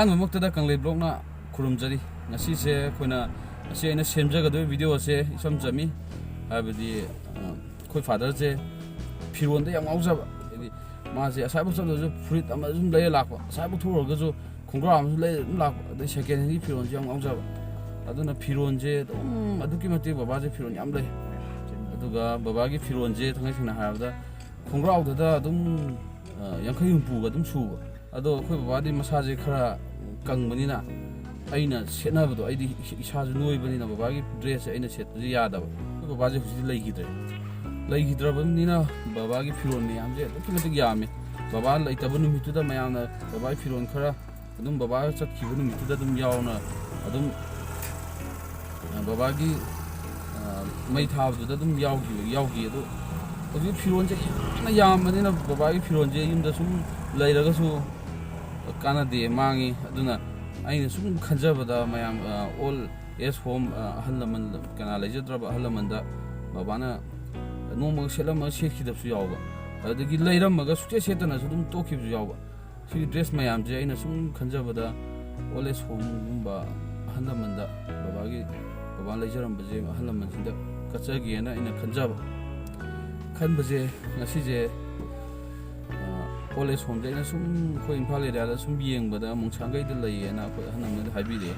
ꯑꯍꯥꯟꯕꯃꯛꯇꯗ ꯀꯪꯂꯩ ꯕ꯭ꯂꯣꯛꯅ ꯈꯨꯔꯨꯝꯖꯔꯤ ꯉꯁꯤꯁꯦ ꯑꯩꯈꯣꯏꯅ ꯑꯁꯤ ꯑꯩꯅ ꯁꯦꯝꯖꯒꯗꯣꯏ ꯚꯤꯗꯤꯑꯣꯁꯦ ꯏꯁꯝ ꯆꯝꯃꯤ ꯍꯥꯏꯕꯗꯤ ꯑꯩꯈꯣꯏ ꯐꯥꯗꯔꯁꯦ ꯐꯤꯔꯣꯟꯗ ꯌꯥꯝ ꯉꯥꯎꯖꯕ ꯍꯥꯏꯗꯤ ꯃꯥꯁꯦ ꯑꯁꯥꯏꯐꯥꯎ ꯆꯠꯂꯁꯨ ꯐꯨꯔꯤꯠ ꯑꯃ ꯁꯨꯝ ꯂꯩꯔ ꯂꯥꯛꯄ ꯑꯁꯥꯏꯐꯥꯎ ꯊꯣꯛꯎꯔꯒꯁꯨ ꯈꯣꯡꯒ꯭ꯔꯥꯎ ꯑꯃꯁꯨ ꯂꯩꯔ ꯑꯗꯨꯝ ꯂꯥꯛꯄ ꯑꯗꯩ ꯁꯦꯀꯦꯟ ꯍꯦꯟꯒꯤ ꯐꯤꯔꯣꯟꯁꯦ ꯌꯥꯝ ꯉꯥꯎꯖꯕ ꯑꯗꯨꯅ ꯐꯤꯔꯣꯟꯁꯦ ꯑꯗꯨꯝ ꯑꯗꯨꯛꯀꯤ ꯃꯇꯤꯛ ꯕꯕꯥꯁꯦ ꯐꯤꯔꯣꯟ ꯌꯥꯝ ꯂꯩ ꯑꯗꯨꯒ ꯕꯕꯥꯒꯤ ꯐꯤꯔꯣꯟꯁꯦ ꯊꯥꯡꯒꯩ ꯁꯦꯡꯅ ꯍꯥꯏꯔꯕꯗ ꯈꯣꯡꯒ꯭ꯔꯥꯎꯗꯨꯗ ꯑꯗꯨꯝ ꯌꯥꯡꯈꯩ ꯍꯨꯝꯐꯨꯒ ꯑꯗꯨꯝ ꯁꯨꯕ ꯑꯗꯣ ꯑꯩꯈꯣꯏ ꯕꯕꯥꯗꯤ ꯃꯁꯥꯁꯦ ꯈꯔ ꯀꯪꯕꯅꯤꯅ ꯑꯩꯅ ꯁꯦꯠꯅꯕꯗꯣ ꯑꯩꯗꯤ ꯏꯁꯥꯁꯨ ꯅꯣꯏꯕꯅꯤꯅ ꯕꯕꯥꯒꯤ ꯗ꯭ꯔꯦꯁꯁꯦ ꯑꯩꯅ ꯁꯦꯠꯄꯁꯦ ꯌꯥꯗꯕ ꯑꯩꯈꯣꯏ ꯕꯕꯥꯁꯦ ꯍꯧꯖꯤꯛꯇꯤ ꯂꯩꯈꯤꯗ꯭ꯔꯕꯅꯤꯅ ꯕꯕꯥꯒꯤ ꯐꯤꯔꯣꯟ ꯃꯌꯥꯝꯁꯦ ꯑꯗꯨꯛꯀꯤ ꯃꯇꯤꯛ ꯌꯥꯝꯃꯦ ꯕꯕꯥ ꯂꯩꯇꯕ ꯅꯨꯃꯤꯠꯇꯨꯗ ꯃꯌꯥꯝꯅ ꯕꯕꯥꯒꯤ ꯐꯤꯔꯣꯟ ꯈꯔ ꯑꯗꯨꯝ ꯕꯕꯥ ꯆꯠꯈꯤꯕ ꯅꯨꯃꯤꯠꯇꯨꯗ ꯑꯗꯨꯝ ꯌꯥꯎꯅ ꯑꯗꯨꯝ ꯕꯕꯥꯒꯤ ꯃꯩ ꯊꯥꯕꯗꯨꯗ ꯑꯗꯨꯝ ꯌꯥꯎꯈꯤ ꯑꯗꯣ ꯍꯧꯖꯤꯛ ꯐꯤꯔꯣꯟꯁꯦ ꯌꯥꯝꯅ ꯌꯥꯝꯕꯅꯤꯅ ꯕꯕꯥꯒꯤ ꯐꯤꯔꯣꯟꯁꯦ ꯌꯨꯝꯗ ꯁꯨꯝ ꯂꯩꯔꯒꯁꯨ ꯀꯥꯟꯅꯗꯦ ꯃꯥꯡꯉꯤ ꯑꯗꯨꯅ ꯑꯩꯅ ꯁꯨꯝ ꯈꯟꯖꯕꯗ ꯃꯌꯥꯝ ꯑꯣꯜ ꯑꯦꯖ ꯍꯣꯝ ꯑꯍꯜ ꯂꯃꯟ ꯀꯅꯥ ꯂꯩꯖꯗ꯭ꯔꯕ ꯑꯍꯜ ꯂꯃꯟꯗ ꯕꯕꯥꯅ ꯅꯣꯡꯃꯒ ꯁꯦꯠꯂꯝꯃꯒ ꯁꯦꯠꯈꯤꯗꯕꯁꯨ ꯌꯥꯎꯕ ꯑꯗꯨꯗꯒꯤ ꯂꯩꯔꯝꯃꯒ ꯁꯨꯛꯁꯦꯠ ꯁꯦꯠꯇꯅꯁꯨ ꯑꯗꯨꯝ ꯇꯣꯛꯈꯤꯕꯁꯨ ꯌꯥꯎꯕ ꯁꯤꯒꯤ ꯗ꯭ꯔꯦꯁ ꯃꯌꯥꯝꯁꯦ ꯑꯩꯅ ꯁꯨꯝ ꯈꯟꯖꯕꯗ ꯑꯣꯜ ꯑꯦꯖ ꯍꯣꯝꯒꯨꯝꯕ ꯑꯍꯜ ꯂꯃꯟꯗ ꯕꯕꯥ ꯂꯩꯖꯔꯝꯕꯁꯦ ꯑꯍꯜ ꯂꯃꯟꯁꯤꯡꯗ ꯀꯠꯆꯒꯦꯅ ꯑꯩꯅ ꯈꯟꯕꯁꯦ ꯉꯁꯤꯁꯦ ꯑꯣꯜ ꯑꯦꯖ ꯍꯣꯝꯁꯦ ꯑꯩꯅ ꯁꯨꯝ ꯑꯩꯈꯣই ꯏꯝꯐꯥꯜ ꯑꯦꯔꯤꯌꯥꯗ ꯁꯨꯝ ꯌꯦꯡꯕꯗ ꯃꯣꯡꯁꯥꯡꯒꯩꯗ ꯂꯩꯌꯦꯅ ꯑꯩꯈꯣꯏ ꯑꯍꯜ ꯂꯃꯟꯗ ꯍꯥꯏꯕꯤꯔꯛꯑꯦ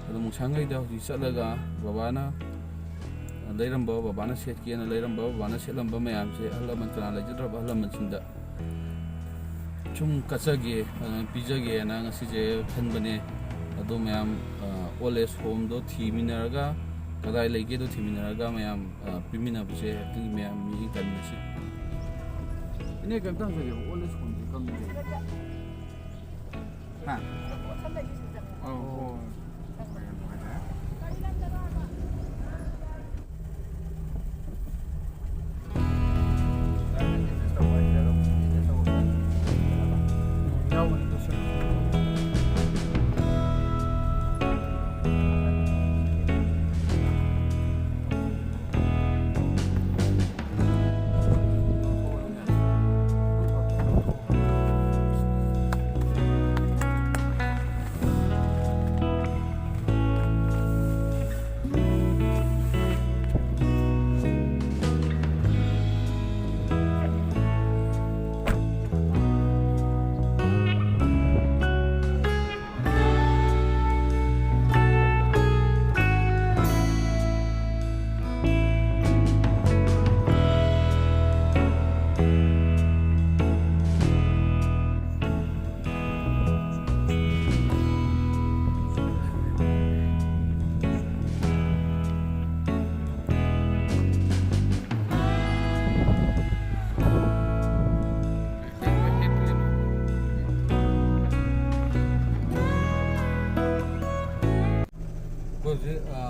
ꯑꯗꯣ ꯃꯣꯡꯁꯥꯡꯒꯩꯗ ꯍꯧꯖꯤꯛ ꯆꯠꯂꯒ ꯕꯕꯥꯅ ꯂꯩꯔꯝꯕ ꯕꯕꯥꯅ ꯁꯦꯠꯀꯦꯅ ꯂꯩꯔꯝꯕ ꯕꯕꯥꯅ ꯁꯦꯠꯂꯝꯕ ꯃꯌꯥꯝꯁꯦ ꯑꯍꯜ ꯂꯃꯟ ꯀꯅꯥ ꯂꯩꯖꯗ꯭ꯔꯕ ꯑꯍꯜ ꯂꯃꯟꯁꯤꯡꯗ ꯁꯨꯝ ꯀꯠꯆꯒꯦ ꯄꯤꯖꯒꯦꯅ ꯉꯁꯤꯁꯦ ꯈꯟꯕꯅꯦ ꯑꯗꯣ ꯃꯌꯥꯝ ꯑꯣꯜ ꯑꯦꯖ ꯍꯣꯝꯗꯣ ꯊꯤꯃꯤꯟꯅꯔꯒ ꯀꯗꯥꯏ ꯂꯩꯒꯦꯗꯣ ꯊꯤꯃꯤꯟꯅꯔꯒ ꯃꯌꯥꯝ ꯄꯤꯃꯤꯟꯅꯕꯁꯦ ꯑꯗꯨꯒꯤ ꯃꯌꯥꯝ ꯃꯤꯠꯌꯦꯡ ꯇꯥꯃꯤꯟꯅꯁꯤ 이네 깜짝 놀래요. 원래 손이 깜짝이야. 하.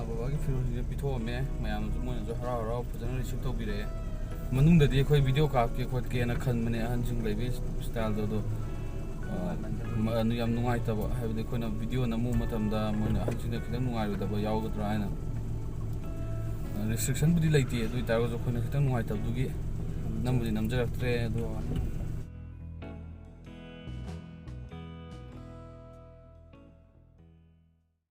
ꯕꯕꯥꯒꯤ ꯐꯤꯔꯣꯜꯁꯤꯡꯁꯦ ꯄꯤꯊꯣꯛꯑꯝꯃꯦ ꯃꯌꯥꯝꯅꯁꯨ ꯃꯣꯏꯅꯁꯨ ꯍꯔꯥꯎ ꯐꯖꯅ ꯔꯤꯁꯤꯞ ꯇꯧꯕꯤꯔꯛꯑꯦ ꯃꯅꯨꯡꯗꯗꯤ ꯑꯩꯈꯣꯏ ꯚꯤꯗꯤꯑꯣ ꯀꯥꯞꯀꯦ ꯈꯣꯠꯀꯦꯅ ꯈꯟꯕꯅꯦ ꯑꯍꯟꯁꯤꯡ ꯂꯩꯕꯒꯤ ꯁ꯭ꯇꯥꯏꯜꯗꯣ ꯑꯗꯣ ꯌꯥꯝ ꯅꯨꯡꯉꯥꯏꯇꯕ ꯍꯥꯏꯕꯗꯤ ꯑꯩꯈꯣꯏꯅ ꯚꯤꯗꯤꯑꯣ ꯅꯝꯃꯨ ꯃꯇꯝꯗ ꯃꯣꯏꯅ ꯑꯍꯟꯁꯤꯡꯅ ꯈꯤꯇꯪ ꯅꯨꯡꯉꯥꯏꯔꯣꯏꯗꯕ ꯌꯥꯎꯒꯗ꯭ꯔꯥ ꯍꯥꯏꯅ ꯔꯦꯁꯇ꯭ꯔꯤꯛꯁꯟꯕꯨꯗꯤ ꯂꯩꯇꯦ ꯑꯗꯨ ꯑꯣꯏꯇꯥꯔꯒꯁꯨ ꯑꯩꯈꯣꯏꯅ ꯈꯤꯇꯪ ꯅꯨꯡꯉꯥꯏꯇꯕꯗꯨꯒꯤ ꯅꯝꯕꯨꯗꯤ ꯅꯝꯖꯔꯛꯇ꯭ꯔꯦ ꯑꯗꯣ